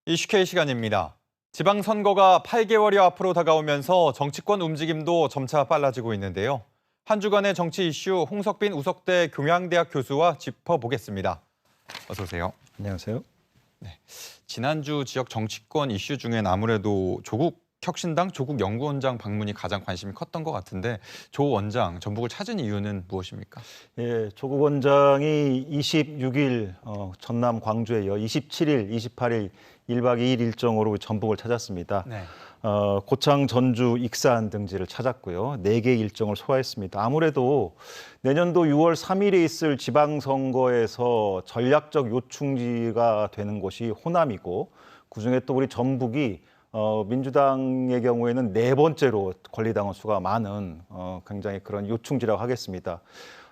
이슈K 시간입니다. 지방선거가 8개월이 앞으로 다가오면서 정치권 움직임도 점차 빨라지고 있는데요. 한 주간의 정치 이슈 홍석빈 우석대 경양대학 교수와 짚어보겠습니다. 어서 오세요. 안녕하세요. 지난주 지역 정치권 이슈 중엔 아무래도 조국 혁신당 조국 연구원장 방문이 가장 관심이 컸던 것 같은데 조 원장 전북을 찾은 이유는 무엇입니까? 예, 조국 원장이 26일 전남 광주에 이어 27일, 28일 1박 2일 일정으로 전북을 찾았습니다. 네. 고창, 전주, 익산 등지를 찾았고요. 4개 일정을 소화했습니다. 아무래도 내년도 6월 3일에 있을 지방선거에서 전략적 요충지가 되는 곳이 호남이고 그중에 또 우리 전북이 민주당의 경우에는 4번째로 권리당원 수가 많은 굉장히 그런 요충지라고 하겠습니다.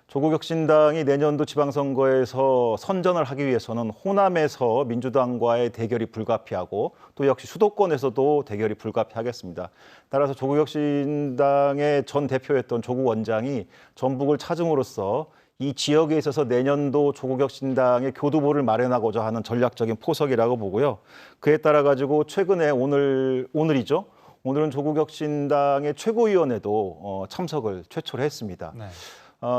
조국혁신당이 내년도 지방선거에서 선전을 하기 위해서는 호남에서 민주당과의 대결이 불가피하고 또 역시 수도권에서도 대결이 불가피하겠습니다. 따라서 조국혁신당의 전 대표였던 조국 원장이 전북을 찾음으로써 이 지역에 있어서 내년도 조국혁신당의 교두보를 마련하고자 하는 전략적인 포석이라고 보고요. 그에 따라 가지고 최근에 오늘이죠. 오늘은 조국혁신당의 최고위원회도 참석을 최초로 했습니다. 네.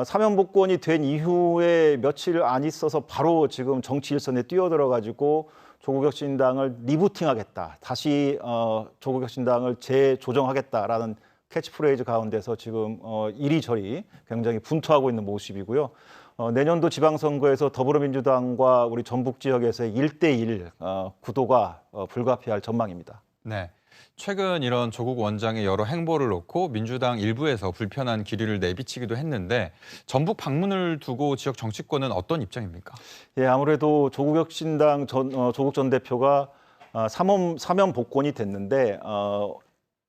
사면복권이 된 이후에 며칠 안 있어서 바로 지금 정치 일선에 뛰어들어가지고 조국혁신당을 리부팅하겠다. 다시 조국혁신당을 재조정하겠다라는 캐치프레이즈 가운데서 지금 이리저리 굉장히 분투하고 있는 모습이고요. 내년도 지방선거에서 더불어민주당과 우리 전북 지역에서의 1대1 구도가 불가피할 전망입니다. 네. 최근 이런 조국 원장의 여러 행보를 놓고 민주당 일부에서 불편한 기류를 내비치기도 했는데 전북 방문을 두고 지역 정치권은 어떤 입장입니까? 예, 아무래도 조국혁신당 조국 전 대표가 사면 복권이 됐는데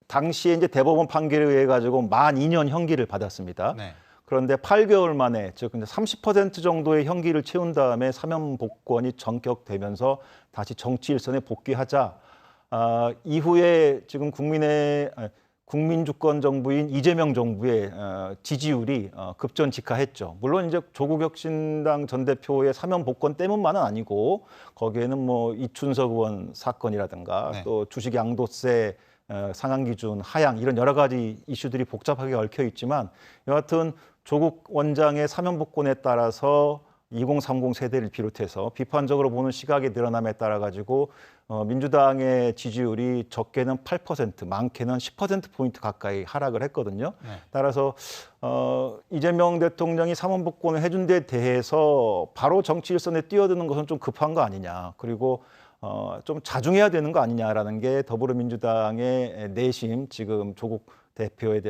당시에 이제 대법원 판결에 의해 가지고 만 2년 형기를 받았습니다. 네. 그런데 8개월 만에 즉 30% 정도의 형기를 채운 다음에 사면 복권이 전격되면서 다시 정치 일선에 복귀하자. 이후에 지금 국민주권 정부인 이재명 정부의 지지율이 급전직하했죠. 물론 이제 조국혁신당 전 대표의 사면 복권 때문만은 아니고 거기에는 뭐 이춘석 의원 사건이라든가 네. 또 주식 양도세 상한 기준 하향 이런 여러 가지 이슈들이 복잡하게 얽혀 있지만 여하튼 조국 원장의 사면 복권에 따라서 2030 세대를 비롯해서 비판적으로 보는 시각이 늘어남에 따라 가지고 민주당의 지지율이 적게는 8%, 많게는 10%포인트 가까이 하락을 했거든요. 네. 따라서 이재명 대통령이 사면 복권을 해준 데 대해서 바로 정치 일선에 뛰어드는 것은 좀 급한 거 아니냐. 그리고 좀 자중해야 되는 거 아니냐라는 게 더불어민주당의 내심 지금 조국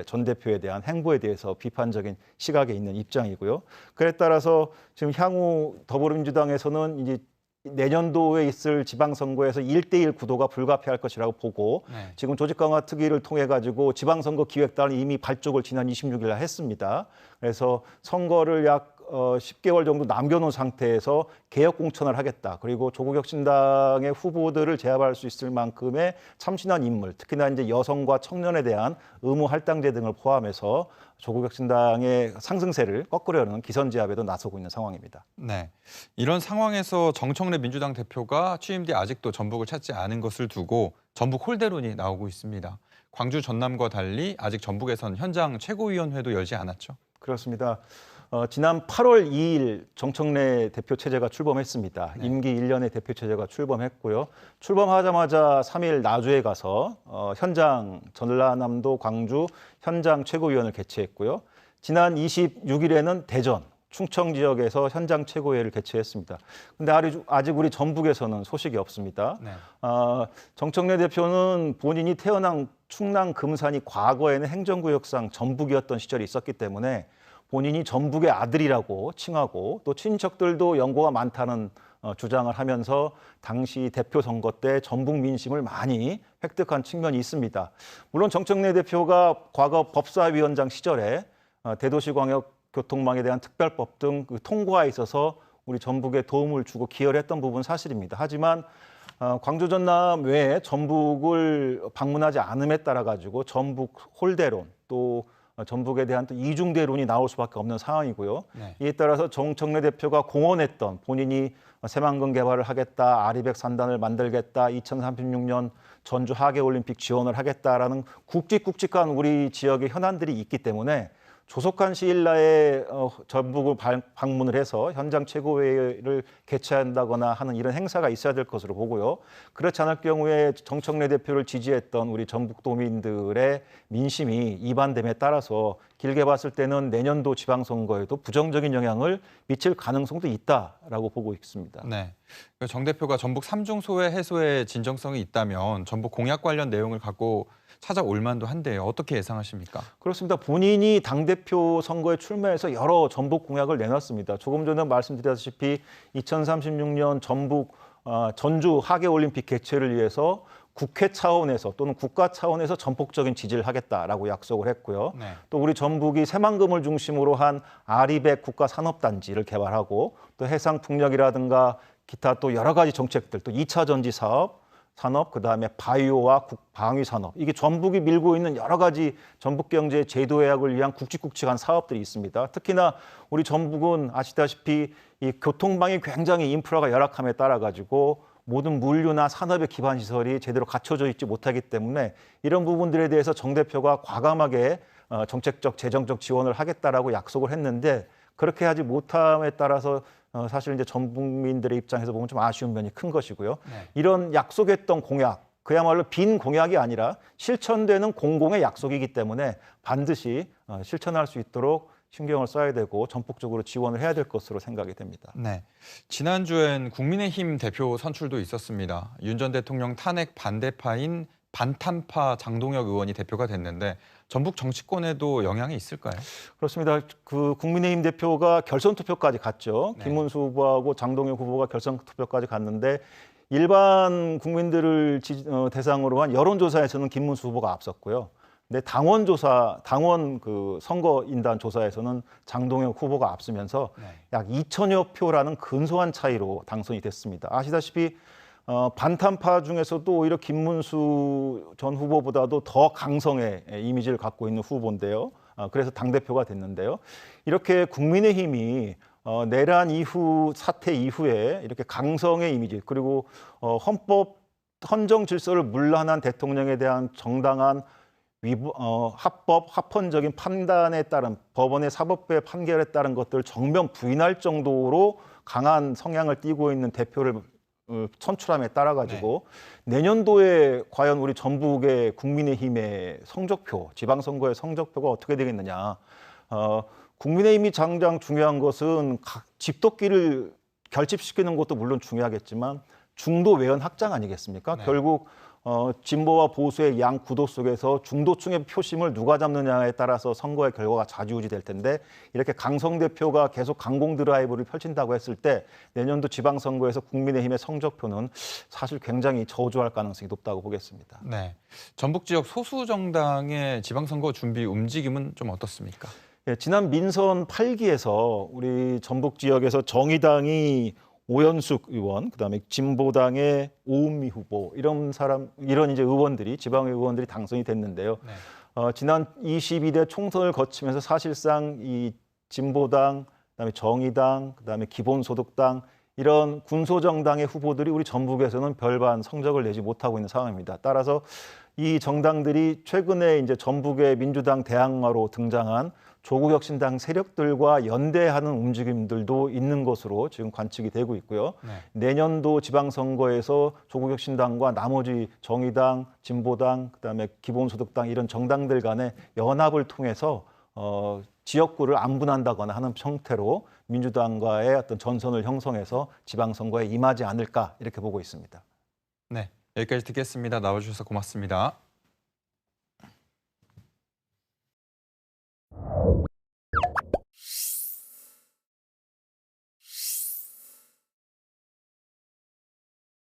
전 대표에 대한 행보에 대해서 비판적인 시각에 있는 입장이고요. 그에 따라서 지금 향후 더불어민주당에서는 이제 내년도에 있을 지방선거에서 1대1 구도가 불가피할 것이라고 보고 네. 지금 조직강화특위를 통해 가지고 지방선거 기획단을 이미 발족을 지난 26일 날 했습니다. 그래서 선거를 약 10개월 정도 남겨놓은 상태에서 개혁 공천을 하겠다. 그리고 조국혁신당의 후보들을 제압할 수 있을 만큼의 참신한 인물, 특히나 이제 여성과 청년에 대한 의무 할당제 등을 포함해서 조국혁신당의 상승세를 꺾으려는 기선제압에도 나서고 있는 상황입니다. 네. 이런 상황에서 정청래 민주당 대표가 취임 뒤 아직도 전북을 찾지 않은 것을 두고 전북 홀대론이 나오고 있습니다. 광주, 전남과 달리 아직 전북에선 현장 최고위원회도 열지 않았죠. 그렇습니다. 지난 8월 2일 정청래 대표 체제가 출범했습니다. 네. 임기 1년의 대표 체제가 출범했고요. 출범하자마자 3일 나주에 가서 현장 전라남도 광주 현장 최고위원을 개최했고요. 지난 26일에는 대전, 충청 지역에서 현장 최고회를 개최했습니다. 근데 아직 우리 전북에서는 소식이 없습니다. 네. 정청래 대표는 본인이 태어난 충남 금산이 과거에는 행정구역상 전북이었던 시절이 있었기 때문에 본인이 전북의 아들이라고 칭하고 또 친척들도 연고가 많다는 주장을 하면서 당시 대표 선거 때 전북 민심을 많이 획득한 측면이 있습니다. 물론 정청래 대표가 과거 법사위원장 시절에 대도시광역교통망에 대한 특별법 등 그 통과에 있어서 우리 전북에 도움을 주고 기여를 했던 부분 사실입니다. 하지만 광주 전남 외에 전북을 방문하지 않음에 따라 가지고 전북 홀대론 또 전북에 대한 또 이중대론이 나올 수밖에 없는 상황이고요. 네. 이에 따라서 정청래 대표가 공언했던 본인이 새만금 개발을 하겠다, 아리백 산단을 만들겠다, 2036년 전주 하계올림픽 지원을 하겠다라는 굵직굵직한 우리 지역의 현안들이 있기 때문에 조속한 시일 내에 전북을 방문을 해서 현장 최고회의를 개최한다거나 하는 이런 행사가 있어야 될 것으로 보고요. 그렇지 않을 경우에 정청래 대표를 지지했던 우리 전북도민들의 민심이 이반됨에 따라서 길게 봤을 때는 내년도 지방선거에도 부정적인 영향을 미칠 가능성도 있다라고 보고 있습니다. 네. 정 대표가 전북 3중 소외 해소에 진정성이 있다면 전북 공약 관련 내용을 갖고 찾아올 만도 한데요. 어떻게 예상하십니까? 그렇습니다. 본인이 당대표 선거에 출마해서 여러 전북 공약을 내놨습니다. 조금 전에 말씀드렸다시피 2036년 전북 전주 하계올림픽 개최를 위해서 국회 차원에서 또는 국가 차원에서 전폭적인 지지를 하겠다라고 약속을 했고요. 네. 또 우리 전북이 새만금을 중심으로 한 아리백 국가산업단지를 개발하고 또 해상풍력이라든가 기타 또 여러 가지 정책들, 또 2차 전지 산업, 그다음에 바이오와 방위 산업, 이게 전북이 밀고 있는 여러 가지 전북 경제 제도 해약을 위한 굵직굵직한 사업들이 있습니다. 특히나 우리 전북은 아시다시피 이 교통망이 굉장히 인프라가 열악함에 따라 가지고 모든 물류나 산업의 기반 시설이 제대로 갖춰져 있지 못하기 때문에 이런 부분들에 대해서 정 대표가 과감하게 정책적 재정적 지원을 하겠다라고 약속을 했는데 그렇게 하지 못함에 따라서 사실 이제 전북민들의 입장에서 보면 좀 아쉬운 면이 큰 것이고요. 네. 이런 약속했던 공약, 그야말로 빈 공약이 아니라 실천되는 공공의 약속이기 때문에 반드시 실천할 수 있도록 신경을 써야 되고 전폭적으로 지원을 해야 될 것으로 생각이 됩니다. 네. 지난주엔 국민의힘 대표 선출도 있었습니다. 윤 전 대통령 탄핵 반대파인 반탄파 장동혁 의원이 대표가 됐는데 전북 정치권에도 영향이 있을까요? 그렇습니다. 그 국민의힘 대표가 결선 투표까지 갔죠. 네. 김문수 후보하고 장동혁 후보가 결선 투표까지 갔는데 일반 국민들을 대상으로 한 여론조사에서는 김문수 후보가 앞섰고요. 근데 당원 그 선거인단 조사에서는 장동혁 후보가 앞서면서 네. 약 2천여 표라는 근소한 차이로 당선이 됐습니다. 아시다시피 반탄파 중에서도 오히려 김문수 전 후보보다도 더 강성의 이미지를 갖고 있는 후보인데요. 그래서 당대표가 됐는데요. 이렇게 국민의힘이 내란 이후 사태 이후에 이렇게 강성의 이미지 그리고 헌정 질서를 문란한 대통령에 대한 정당한 합헌적인 판단에 따른 법원의 사법부의 판결에 따른 것들을 정면 부인할 정도로 강한 성향을 띠고 있는 대표를 선출함에 따라 가지고 내년도에 과연 우리 전북의 국민의힘의 성적표, 지방선거의 성적표가 어떻게 되겠느냐. 국민의힘이 당장 중요한 것은 집도끼를 결집시키는 것도 물론 중요하겠지만 중도 외연 확장 아니겠습니까? 네. 결국 진보와 보수의 양 구도 속에서 중도층의 표심을 누가 잡느냐에 따라서 선거의 결과가 좌지우지될 텐데 이렇게 강성 대표가 계속 강공 드라이브를 펼친다고 했을 때 내년도 지방선거에서 국민의힘의 성적표는 사실 굉장히 저조할 가능성이 높다고 보겠습니다. 네. 전북 지역 소수 정당의 지방선거 준비 움직임은 좀 어떻습니까? 예, 지난 민선 8기에서 우리 전북 지역에서 정의당이 오연숙 의원, 그다음에 진보당의 오은미 후보 이런 이제 의원들이 지방 의원들이 당선이 됐는데요. 네. 지난 22대 총선을 거치면서 사실상 이 진보당, 그다음에 정의당, 그다음에 기본소득당 이런 군소정당의 후보들이 우리 전북에서는 별반 성적을 내지 못하고 있는 상황입니다. 따라서 이 정당들이 최근에 이제 전북의 민주당 대항마로 등장한 조국혁신당 세력들과 연대하는 움직임들도 있는 것으로 지금 관측이 되고 있고요. 네. 내년도 지방선거에서 조국혁신당과 나머지 정의당, 진보당, 그다음에 기본소득당 이런 정당들 간의 연합을 통해서 지역구를 안분한다거나 하는 형태로 민주당과의 어떤 전선을 형성해서 지방선거에 임하지 않을까 이렇게 보고 있습니다. 네. 여기까지 듣겠습니다. 나와주셔서 고맙습니다.